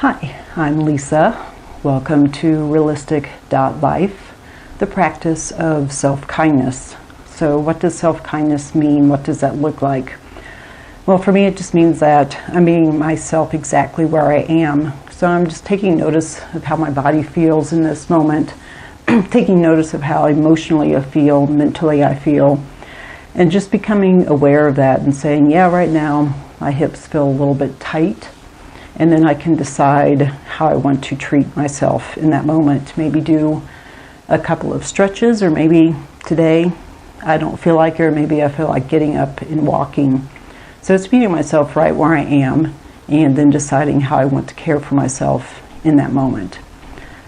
Hi, I'm Lisa. Welcome to Realistic.Life, the practice of self-kindness. So what does self-kindness mean? What does that look like? Well, for me, it just means that I'm being myself exactly where I am. So I'm just taking notice of how my body feels in this moment, taking notice of how emotionally I feel, mentally I feel, and just becoming aware of that and saying, yeah, right now my hips feel a little bit tight. And then I can decide how I want to treat myself in that moment. Maybe do a couple of stretches, or maybe today I don't feel like it, or maybe I feel like getting up and walking. So it's meeting myself right where I am and then deciding how I want to care for myself in that moment.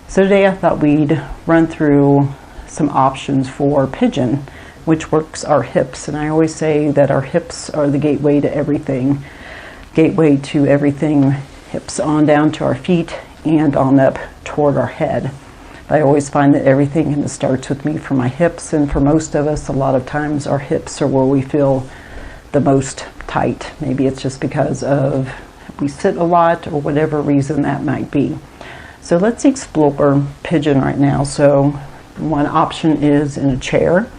So today I thought we'd run through some options for Pigeon, which works our hips. And I always say that our hips are the gateway to everything. Hips on down to our feet and on up toward our head. I always find that everything kind of starts with me from my hips, and for most of us, a lot of times our hips are where we feel the most tight. Maybe it's just because of we sit a lot or whatever reason that might be. So let's explore Pigeon right now. So one option is in a chair.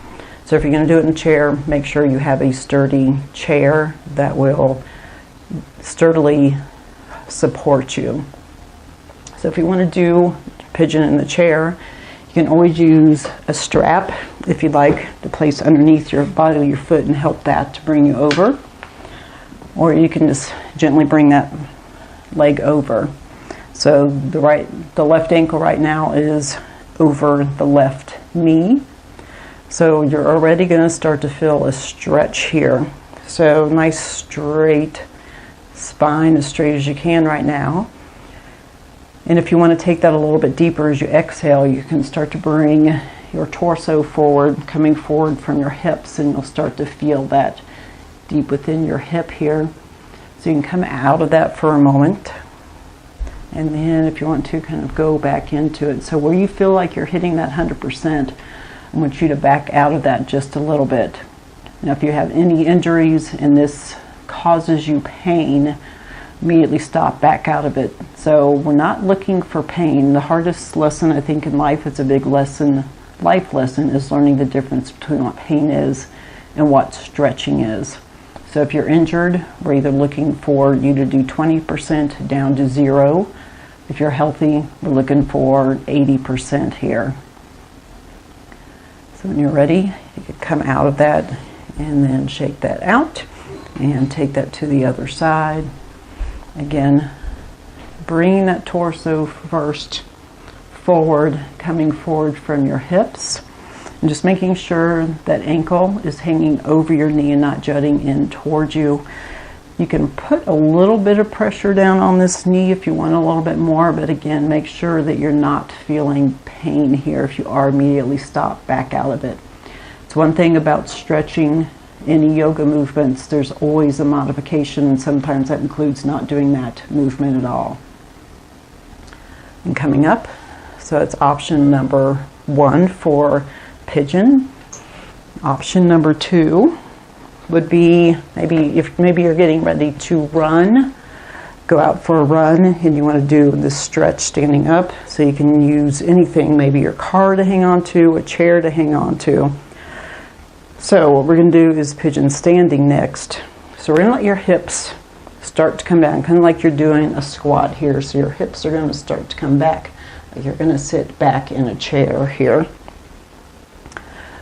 So if you're going to do it in a chair, make sure you have a sturdy chair that will sturdily support you. So if you want to do Pigeon in the chair, you can always use a strap if you'd like to place underneath your body, your foot, and help that to bring you over. Or you can just gently bring that leg over. So the left ankle right now is over the left knee. So you're already going to start to feel a stretch here. So nice straight spine, as straight as you can right now. And if you want to take that a little bit deeper as you exhale, you can start to bring your torso forward, coming forward from your hips, and you'll start to feel that deep within your hip here. So you can come out of that for a moment. And then if you want to, kind of go back into it. So where you feel like you're hitting that 100%, I want you to back out of that just a little bit. Now if you have any injuries and this causes you pain, immediately stop, back out of it. So we're not looking for pain. The hardest lesson I think in life, it's a big lesson, life lesson, is learning the difference between what pain is and what stretching is. So if you're injured, we're either looking for you to do 20% down to 0. If you're healthy, we're looking for 80% here. So when you're ready, you can come out of that and then shake that out and take that to the other side. Again, bringing that torso first forward, coming forward from your hips, and just making sure that ankle is hanging over your knee and not jutting in towards you. You can put a little bit of pressure down on this knee if you want a little bit more, but again, make sure that you're not feeling pain here. If you are, immediately stop, back out of it. It's one thing about stretching any yoga movements, there's always a modification, and sometimes that includes not doing that movement at all. And coming up, so it's option number 1 for Pigeon. Option number 2 would be maybe you're getting ready to run, go out for a run, and you want to do this stretch standing up. So you can use anything, maybe your car to hang on to, a chair to hang on to. So what we're going to do is Pigeon standing next. So we're going to let your hips start to come down, kind of like you're doing a squat here. So your hips are going to start to come back, like you're going to sit back in a chair here.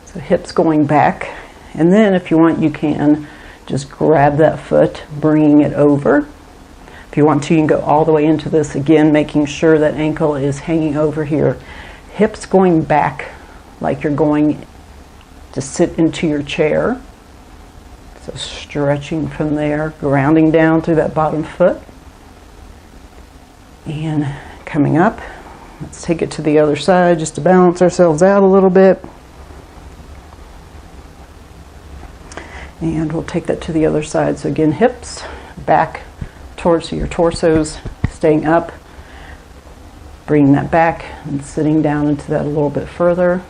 So hips going back. And then if you want, you can just grab that foot, bringing it over. If you want to, you can go all the way into this again, making sure that ankle is hanging over here. Hips going back like you're going to sit into your chair. So stretching from there, grounding down through that bottom foot. And coming up, let's take it to the other side just to balance ourselves out a little bit. And we'll take that to the other side. So again, hips back towards your torsos, staying up, bringing that back and sitting down into that a little bit further.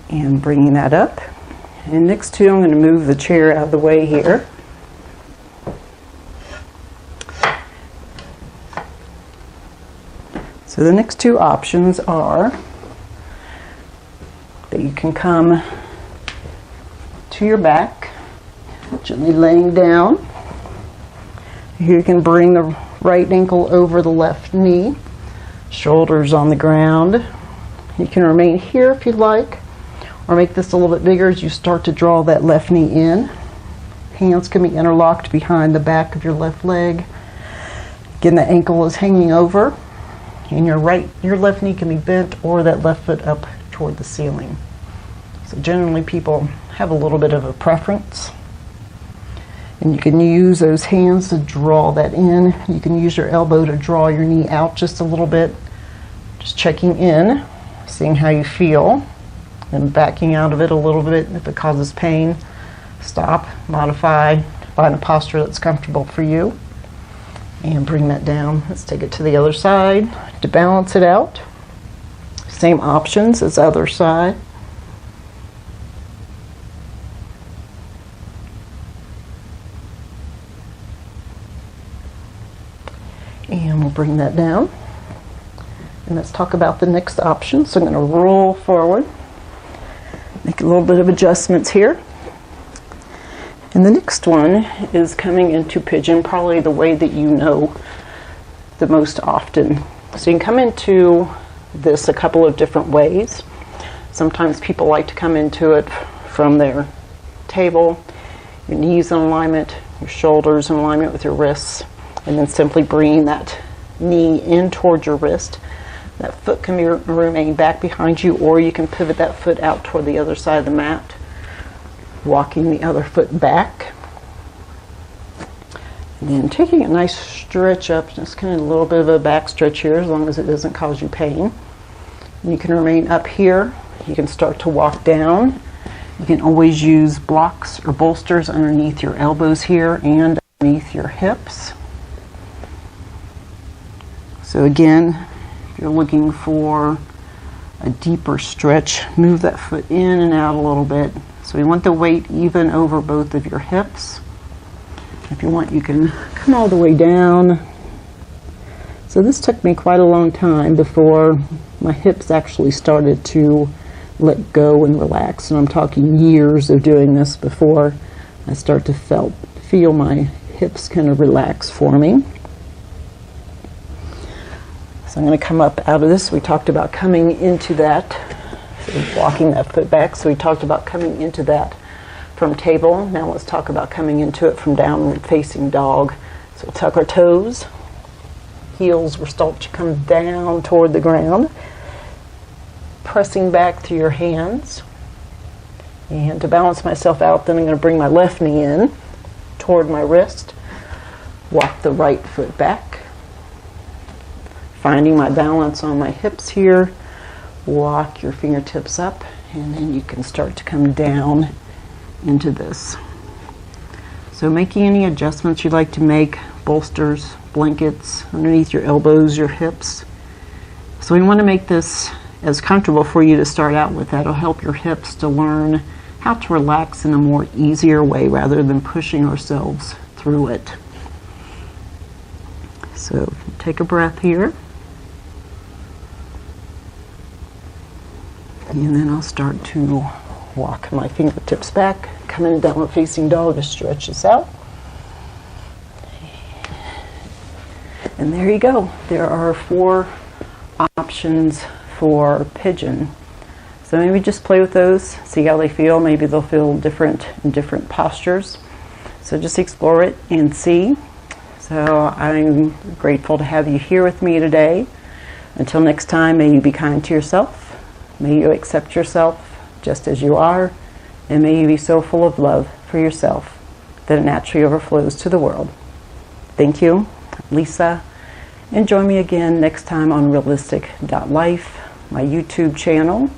And bringing that up. And next to, I'm going to move the chair out of the way here. So the next two options are that you can come to your back, gently laying down. You can bring the right ankle over the left knee, shoulders on the ground. You can remain here if you'd like, or make this a little bit bigger as you start to draw that left knee in. Hands can be interlocked behind the back of your left leg. Again, the ankle is hanging over, and your left knee can be bent or that left foot up toward the ceiling. So generally people have a little bit of a preference. And you can use those hands to draw that in. You can use your elbow to draw your knee out just a little bit. Just checking in, seeing how you feel, and backing out of it a little bit. If it causes pain, stop, modify, find a posture that's comfortable for you, and bring that down. Let's take it to the other side to balance it out. Same options as other side. And we'll bring that down. And let's talk about the next option. So I'm going to roll forward, make a little bit of adjustments here. And the next one is coming into pigeon, probably the way that you know the most often. So you can come into this a couple of different ways. Sometimes people like to come into it from their table, your knees in alignment, your shoulders in alignment with your wrists, and then simply bringing that knee in towards your wrist. That foot can remain back behind you, or you can pivot that foot out toward the other side of the mat, walking the other foot back. And then taking a nice stretch up, just kind of a little bit of a back stretch here, as long as it doesn't cause you pain. And you can remain up here. You can start to walk down. You can always use blocks or bolsters underneath your elbows here and underneath your hips. So again, if you're looking for a deeper stretch, move that foot in and out a little bit. So we want the weight even over both of your hips. If you want, you can come all the way down. So this took me quite a long time before my hips actually started to let go and relax. And I'm talking years of doing this before I start to feel my hips kind of relax for me. So I'm going to come up out of this. We talked about coming into that, so walking that foot back. So we talked about coming into that from table. Now let's talk about coming into it from downward facing dog. So we'll tuck our toes. Heels will start to come down toward the ground. Pressing back through your hands. And to balance myself out, then I'm going to bring my left knee in toward my wrist. Walk the right foot back. Finding my balance on my hips here. Walk your fingertips up, and then you can start to come down into this. So making any adjustments you'd like to make, bolsters, blankets underneath your elbows, your hips. So we want to make this as comfortable for you to start out with. That'll help your hips to learn how to relax in a more easier way rather than pushing ourselves through it. So take a breath here. And then I'll start to walk my fingertips back, come in downward facing dog to stretch this out. And there you go. There are 4 options for pigeon. So maybe just play with those, see how they feel. Maybe they'll feel different in different postures. So just explore it and see. So I'm grateful to have you here with me today. Until next time, may you be kind to yourself. May you accept yourself just as you are, and may you be so full of love for yourself that it naturally overflows to the world. Thank you, Lisa, and join me again next time on Realistic.Life, my YouTube channel,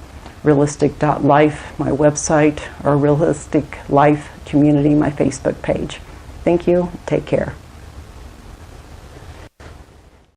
Realistic.Life, my website, or Realistic Life Community, my Facebook page. Thank you. Take care.